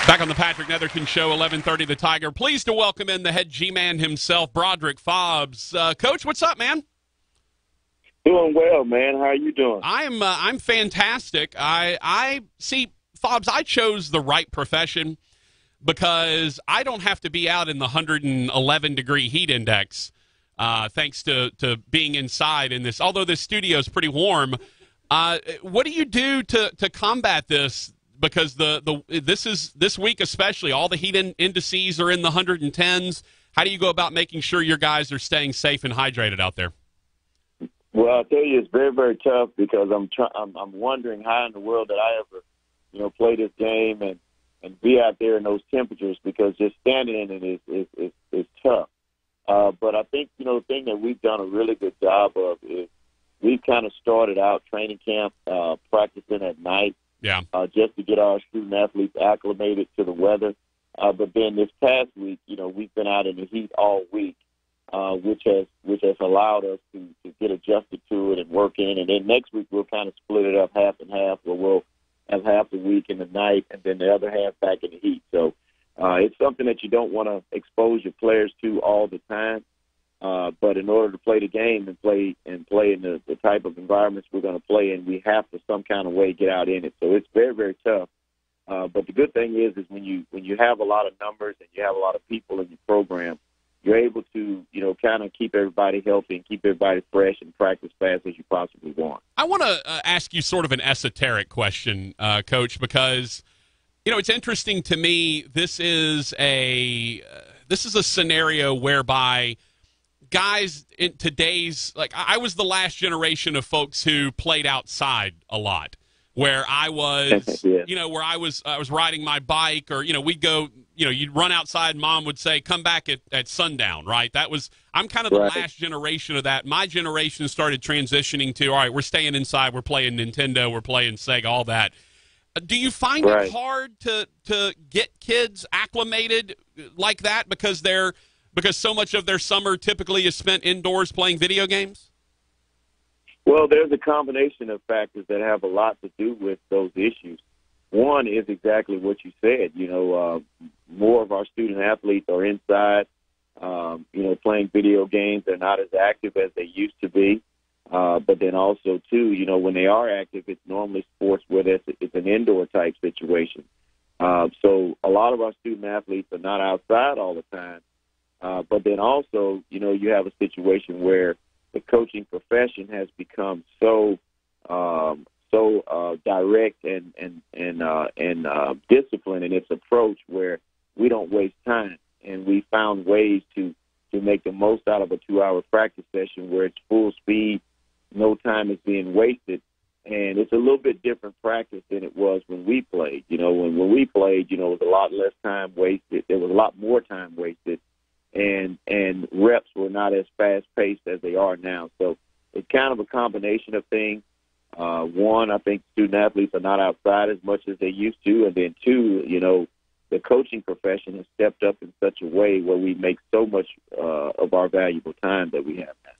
Back on the Patrick Netherton Show, 11:30 The Tiger. Pleased to welcome in the head G-man himself, Broderick Fobbs. Coach, what's up, man? Doing well, man. How are you doing? I'm fantastic. I see, Fobbs, I chose the right profession because I don't have to be out in the 111-degree heat index, thanks to being inside in this. Although this studio is pretty warm, what do you do to combat this? Because this week especially, all the heat indices are in the 110s. How do you go about making sure your guys are staying safe and hydrated out there? Well, I'll tell you, it's very, very tough because I'm wondering how in the world did I ever, play this game and be out there in those temperatures, because just standing in it is tough. But I think, the thing that we've done a really good job of is we've kind of started out training camp practicing at night. Yeah. Just to get our student athletes acclimated to the weather. But then this past week, we've been out in the heat all week, which has allowed us to get adjusted to it and work in. And then next week we'll kind of split it up half and half, where we'll have half the week in the night and then the other half back in the heat. So it's something that you don't want to expose your players to all the time. But in order to play the game and play in the type of environments we're going to play in, we have to some kind of way get out in it. So it's very, very tough. But the good thing is when you have a lot of numbers and you have a lot of people in your program, you're able to, kind of keep everybody healthy and keep everybody fresh and practice fast as you possibly want. I want to ask you sort of an esoteric question, Coach, because, it's interesting to me. This is a scenario whereby guys in today's, like, I was the last generation of folks who played outside a lot, where I was, yeah. Where I was riding my bike, or, we'd go, you'd run outside and Mom would say, come back at sundown, right? I'm kind of the last generation of that. My generation started transitioning to, all right, we're staying inside, we're playing Nintendo, we're playing Sega, all that. Do you find it hard to get kids acclimated like that because so much of their summer typically is spent indoors playing video games? Well, there's a combination of factors that have a lot to do with those issues. One is exactly what you said. More of our student athletes are inside, playing video games. They're not as active as they used to be. But then also, too, when they are active, it's normally sports where it's an indoor type situation. So a lot of our student athletes are not outside all the time. But then also, you have a situation where the coaching profession has become so direct and disciplined in its approach, where we don't waste time, and we found ways to make the most out of a 2-hour practice session where it's full speed, no time is being wasted, and it's a little bit different practice than it was when we played. When we played, it was a lot less time wasted. There was a lot more time wasted. And reps were not as fast-paced as they are now. So it's kind of a combination of things. One, I think student-athletes are not outside as much as they used to. And then two, the coaching profession has stepped up in such a way where we make so much of our valuable time that we have now.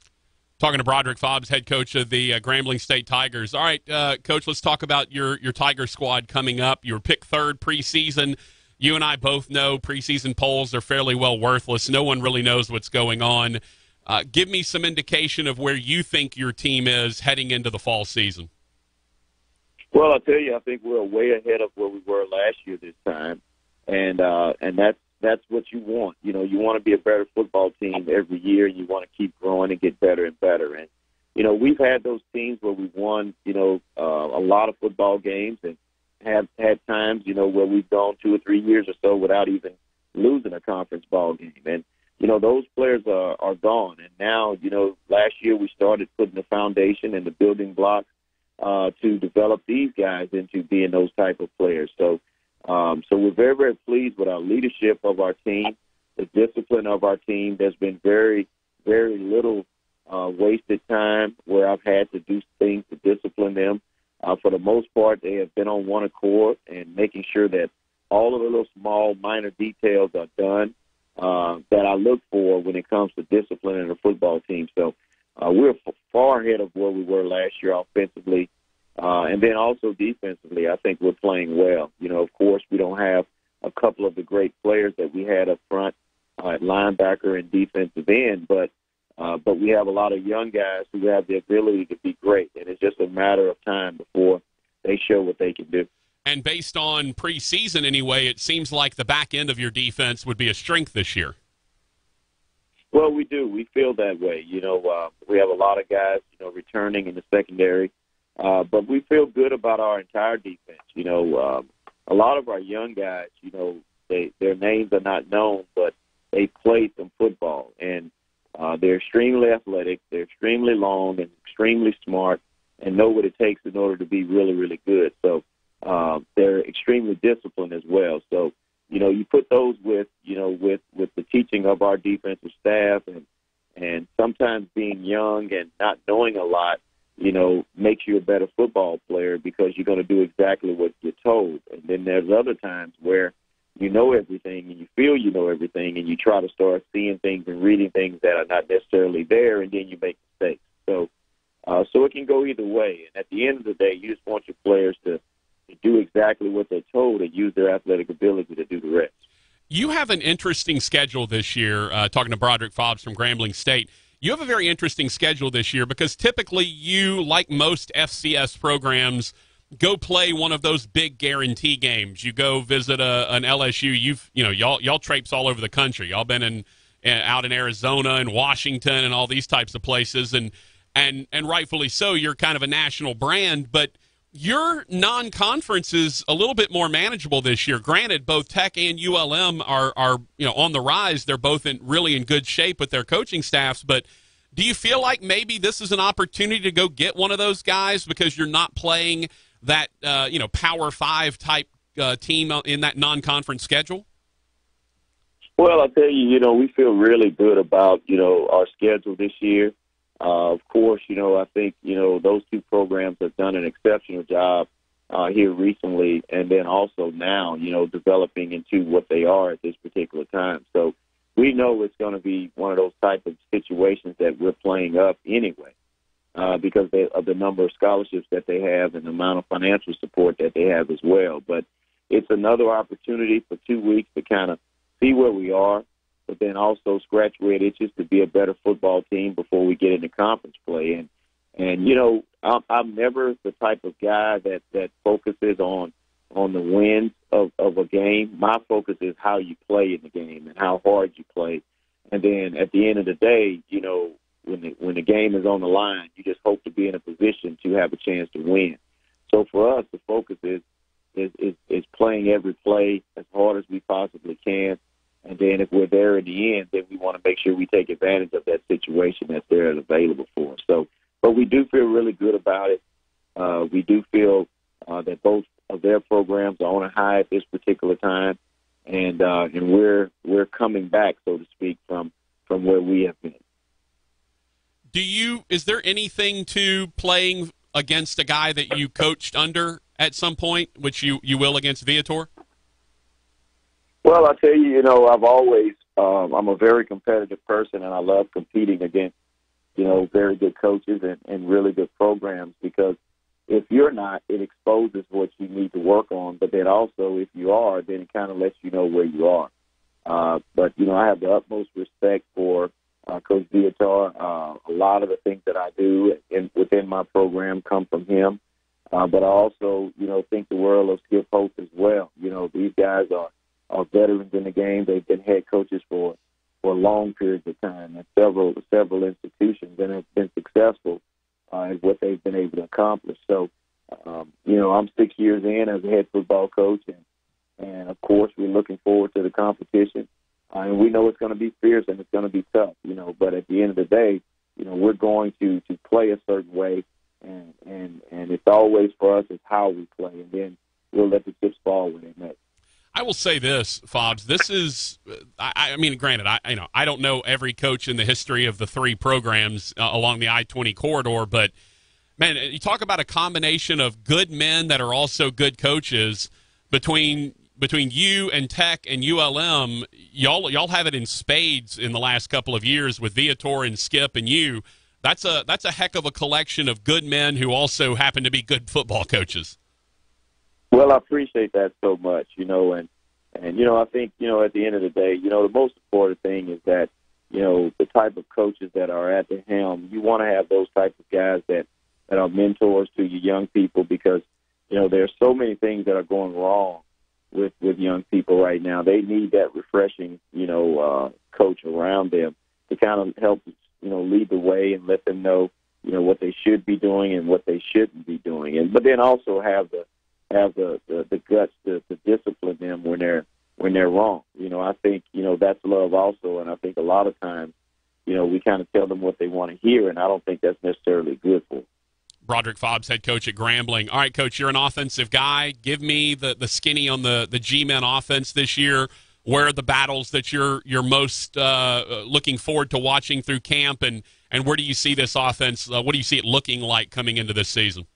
Talking to Broderick Fobbs, head coach of the Grambling State Tigers. All right, Coach, let's talk about your Tiger squad coming up. You were picked third preseason. You and I both know preseason polls are fairly well worthless. No one really knows what's going on. Give me some indication of where you think your team is heading into the fall season. Well, I'll tell you, I think we're way ahead of where we were last year this time, and that's what you want. You want to be a better football team every year. You want to keep growing and get better and better. And we've had those teams where we've won a lot of football games, and have had times, where we've gone 2 or 3 years or so without even losing a conference ball game. And, those players are gone. And now, last year we started putting the foundation and the building blocks to develop these guys into being those type of players. So we're very, very pleased with our leadership of our team, the discipline of our team. There's been very, very little wasted time where I've had to do things to discipline them. For the most part, they have been on one accord and making sure that all of the little small, minor details are done that I look for when it comes to disciplining a football team. So we're far ahead of where we were last year offensively. And then also defensively, I think we're playing well. Of course, we don't have a of the great players that we had up front at linebacker and defensive end, but we have a lot of young guys who have the ability to be great, and it's just a matter of time before they show what they can do. And based on preseason anyway, it seems like the back end of your defense would be a strength this year. Well, we do. We feel that way. We have a lot of guys, returning in the secondary, but we feel good about our entire defense. A lot of our young guys, their names are not known, but they played some football, and they're extremely athletic, they're extremely long and extremely smart, and know what it takes in order to be really, really good. So they're extremely disciplined as well. So, you put those with the teaching of our defensive staff and sometimes being young and not knowing a lot, makes you a better football player because you're going to do exactly what you're told. And then there's other times where you know everything and you feel you know everything and you try to start seeing things and reading things that are not necessarily there, and then you make mistakes. So it can go either way. And at the end of the day, you just want your players to do exactly what they're told and use their athletic ability to do the rest. You have an interesting schedule this year, talking to Broderick Fobbs from Grambling State. You have a very interesting schedule this year because typically you, like most FCS programs, go play one of those big guarantee games. You go visit an LSU. Y'all traipse all over the country. Y'all been out in Arizona and Washington and all these types of places, and rightfully so. You're kind of a national brand, but your non-conference is a little bit more manageable this year. Granted, both Tech and ULM are on the rise. They're both really in good shape with their coaching staffs. But do you feel like maybe this is an opportunity to go get one of those guys because you're not playing that Power 5 type team in that non-conference schedule? Well, I'll tell you, we feel really good about our schedule this year. Of course, I think, those two programs have done an exceptional job here recently, and then also now, developing into what they are at this particular time. So we know it's going to be one of those type of situations that we're playing up anyway because of the number of scholarships that they have and the amount of financial support that they have as well. But it's another opportunity for 2 weeks to kind of see where we are, but then also scratch where it itches to be a better football team before we get into conference play. And I'm never the type of guy that focuses on the wins of a game. My focus is how you play in the game and how hard you play. And then at the end of the day, when the game is on the line, you just hope to be in a position to have a chance to win. So for us, the focus is playing every play as hard as we possibly can. And then if we're there in the end, then we want to make sure we take advantage of that situation that's there and available for us. So, but we do feel really good about it. We do feel that both of their programs are on a high at this particular time, and we're coming back, so to speak, from where we have been. Is there anything to playing against a guy that you coached under at some point, which you will against Viator? Well, I'll tell you, I've always, I'm a very competitive person, and I love competing against, very good coaches and really good programs, because if you're not, it exposes what you need to work on. But then also, if you are, then it kind of lets you know where you are. But, I have the utmost respect for Coach Viator. A lot of the things that I do within my program come from him. But I also, think the world of Skip Hope as well. These guys are veterans in the game. They've been head coaches for long periods of time at several institutions and have been successful at what they've been able to accomplish. So, I'm 6 years in as a head football coach, and of course we're looking forward to the competition. And we know it's going to be fierce and it's going to be tough, but at the end of the day, we're going to play a certain way, and it's always for us is how we play, and then we'll let the chips fall when they met. I will say this, Fobbs. This is, I mean, granted, I don't know every coach in the history of the three programs along the I-20 corridor, but man, you talk about a combination of good men that are also good coaches between you and Tech and ULM. Y'all have it in spades in the last couple of years with Viator and Skip and you. That's a heck of a collection of good men who also happen to be good football coaches. Well, I appreciate that so much, and And, I think, at the end of the day, the most important thing is that, the type of coaches that are at the helm, you want to have those types of guys that are mentors to your young people because, there's so many things that are going wrong with young people right now. They need that refreshing, coach around them to kind of help, lead the way and let them know, what they should be doing and what they shouldn't be doing. But then also have the guts to discipline them when they're wrong. I think, that's love also. And I think a lot of times, we kind of tell them what they want to hear, and I don't think that's necessarily good for them. Broderick Fobbs, head coach at Grambling. All right, Coach, you're an offensive guy. Give me the skinny on the G-Men offense this year. Where are the battles that you're most looking forward to watching through camp, and where do you see this offense? What do you see it looking like coming into this season?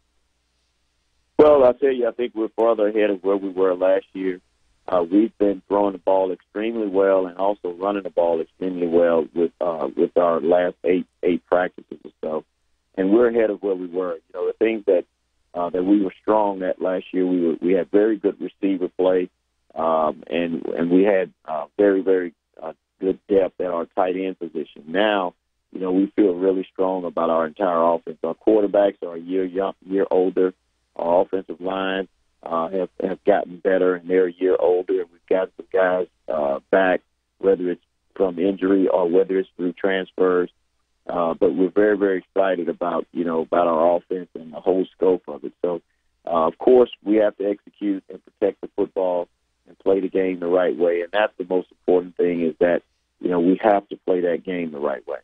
Well, I'll tell you, I think we're farther ahead of where we were last year. We've been throwing the ball extremely well and also running the ball extremely well with our last eight practices or so. And we're ahead of where we were. The things that we were strong at last year, we had very good receiver play, and we had very, very good depth at our tight end position. Now, we feel really strong about our entire offense. Our quarterbacks are a year older. Our offensive line have gotten better, and they're a year older. And we've got some guys back, whether it's from injury or whether it's through transfers. But we're very, very excited about our offense and the whole scope of it. So, of course, we have to execute and protect the football and play the game the right way. And that's the most important thing is that, we have to play that game the right way.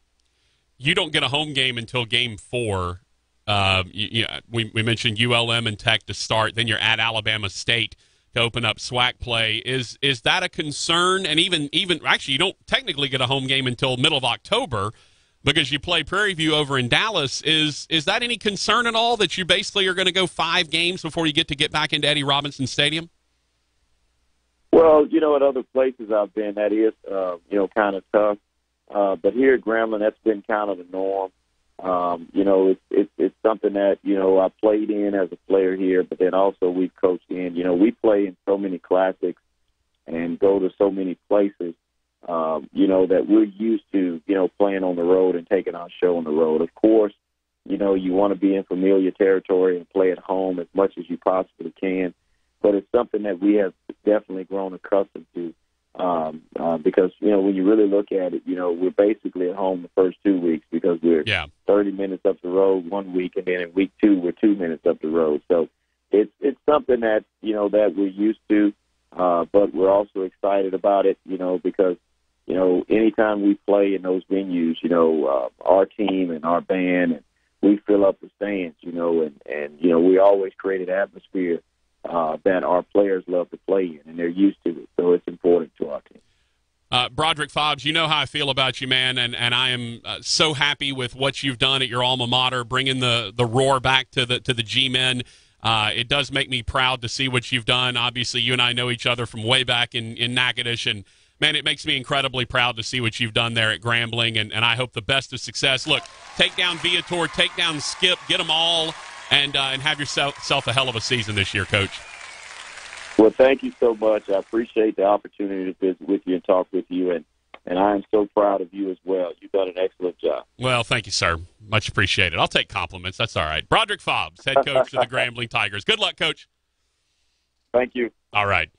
You don't get a home game until Game 4. We mentioned ULM and Tech to start. Then you're at Alabama State to open up SWAC play. Is that a concern? And even actually, you don't technically get a home game until middle of October because you play Prairie View over in Dallas. Is that any concern at all that you basically are going to go 5 games before you get back into Eddie Robinson Stadium? Well, at other places I've been, that is, kind of tough. But here at Grambling, that's been kind of the norm. It's something that, I played in as a player here, but then also we've coached in. We play in so many classics and go to so many places, that we're used to, playing on the road and taking our show on the road. Of course, you want to be in familiar territory and play at home as much as you possibly can. But it's something that we have definitely grown accustomed to because, when you really look at it, we're basically at home the first 2 weeks because we're 30 minutes up the road 1 week, and then in week 2, we're 2 minutes up the road. So it's something that, that we're used to, but we're also excited about it, because, anytime we play in those venues, our team and our band, and we fill up the stands, and we always create an atmosphere that our players love to play in, and they're used to it. So it's important to our team. Broderick Fobbs, you know how I feel about you, man, and I am so happy with what you've done at your alma mater, bringing the roar back to the G-Men. It does make me proud to see what you've done. Obviously, you and I know each other from way back in Natchitoches, and, man, it makes me incredibly proud to see what you've done there at Grambling, and I hope the best of success. Look, take down Viator, take down Skip, get them all, and have yourself a hell of a season this year, Coach. Well, thank you so much. I appreciate the opportunity to visit with you and talk with you, and I am so proud of you as well. You've done an excellent job. Well, thank you, sir. Much appreciated. I'll take compliments. That's all right. Broderick Fobbs, head coach of the Grambling Tigers. Good luck, Coach. Thank you. All right.